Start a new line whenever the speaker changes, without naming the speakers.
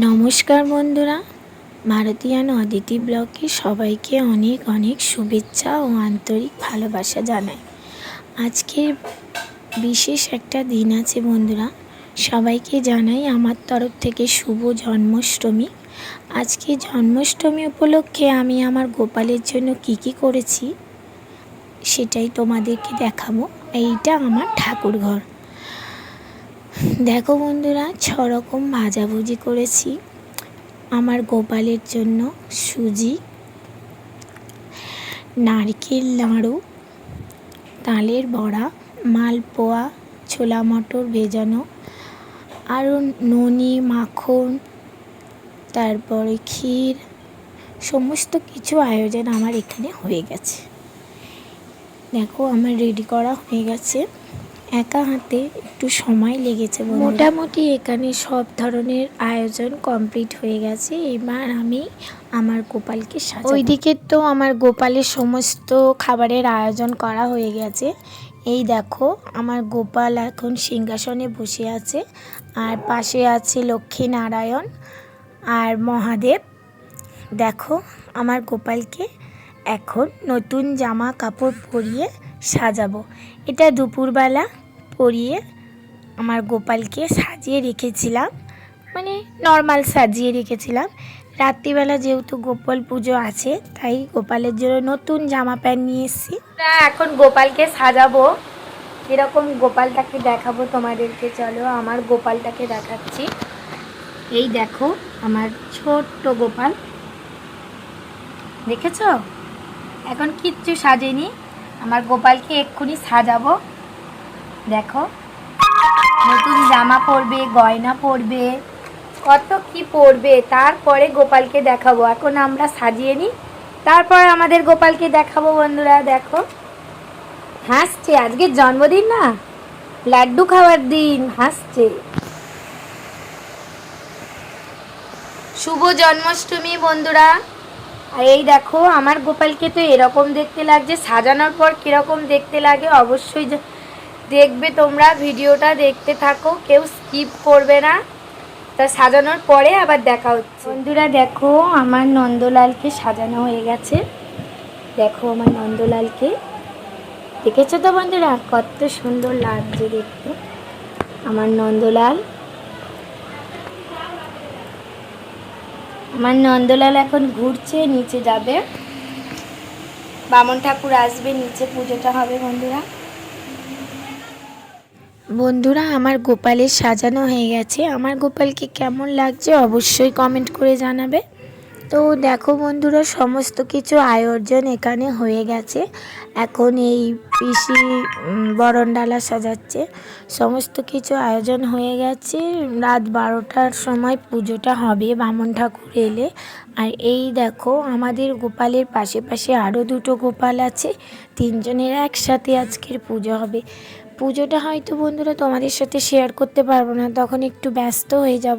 নমস্কার বন্ধুরা, ভারতীয়ান অদিতি ব্লগে সবাইকে অনেক অনেক শুভেচ্ছা ও আন্তরিক ভালোবাসা জানাই। আজকের বিশেষ একটা দিন আছে বন্ধুরা, সবাইকে জানাই আমার তরফ থেকে শুভ জন্মাষ্টমী। আজকে জন্মাষ্টমী উপলক্ষে আমি আমার গোপালের জন্য কি করেছি সেটাই তোমাদেরকে দেখাবো। এইটা আমার ঠাকুর ঘর। দেখো বন্ধুরা, 6 রকম ভাজাভুজি করেছি আমার গোপালের জন্য। সুজি, নারকেল নাড়ু, তালের বড়া, মালপোয়া, ছোলা মটর ভেজানো, আরও ননি, মাখন, তারপরে ক্ষীর, সমস্ত কিছু আয়োজন আমার এখানে হয়ে গেছে। দেখো আমার রেডি করা হয়ে গেছে, একা হাতে একটু সময় লেগেছে। মোটামুটি এখানে সব ধরনের আয়োজন কমপ্লিট হয়ে গেছে। এবার আমি আমার গোপালকে সাজাবো। ওইদিকে তো আমার গোপালের সমস্ত খাবারের আয়োজন করা হয়ে গেছে। এই দেখো আমার গোপাল এখন সিংহাসনে বসে আছে, আর পাশে আছে লক্ষ্মী নারায়ণ আর মহাদেব। দেখো আমার গোপালকে এখন নতুন জামা কাপড় পরিয়ে সাজাবো। এটা দুপুরবেলা পরিয়ে আমার গোপালকে সাজিয়ে রেখেছিলাম, মানে নর্মাল সাজিয়ে রেখেছিলাম। রাত্রিবেলা যেহেতু গোপাল পুজো আছে, তাই গোপালের জন্য নতুন জামা প্যান্ট নিয়ে এসেছি। এখন গোপালকে সাজাবো, এরকম গোপালটাকে দেখাবো তোমাদেরকে। চলো আমার গোপালটাকে দেখাচ্ছি। এই দেখো আমার ছোট্ট গোপাল, দেখেছো? এখন কিচ্ছু সাজেনি, আমার গোপালকে এক্ষুনি সাজাবো। দেখো নতুন জামা পরবে, গয়না পরবে, কত কি পরবে, তারপরে গোপালকে দেখাবো। এখন আমরা সাজিয়ে নিই, তারপর আমাদের গোপালকে দেখাবো। বন্ধুরা দেখো হাসছে, আজকে জন্মদিন না, লাড্ডু খাওয়ার দিন, হাসছে। শুভ জন্মাষ্টমী বন্ধুরা। আর এই দেখো আমার গোপালকে তো এরকম দেখতে লাগছে, সাজানোর পর কীরকম দেখতে লাগে অবশ্যই দেখবে তোমরা। ভিডিওটা দেখতে থাকো, কেউ স্কিপ করবে না। তা সাজানোর পরে আবার দেখা হচ্ছে। বন্ধুরা দেখো আমার নন্দলালকে সাজানো হয়ে গেছে। দেখো আমার নন্দলালকে, দেখেছো তো বন্ধুরা কত সুন্দর লাগছে দেখতে আমার নন্দলাল। আমার নন্দলাল এখন ঘুরছে, নিচে যাবে, বামন ঠাকুর আসবে, নিচে পুজোটা হবে। বন্ধুরা আমার গোপালের সাজানো হয়ে গেছে। আমার গোপালকে কেমন লাগছে অবশ্যই কমেন্ট করে জানাবে। তো দেখো বন্ধুরা সমস্ত কিছু আয়োজন এখানে হয়ে গেছে। এখন এই পিসি বরণডালা সাজাচ্ছে, সমস্ত কিছু আয়োজন হয়ে গেছে। রাত 12টার সময় পুজোটা হবে বামন ঠাকুর এলে। আর এই দেখো আমাদের গোপালের পাশে পাশে আরও দুটো গোপাল আছে, তিনজনের একসাথে আজকের পুজো হবে। পুজোটা হয়তো বন্ধুরা তোমাদের সাথে শেয়ার করতে পারবো না, তখন একটু ব্যস্ত হয়ে যাব।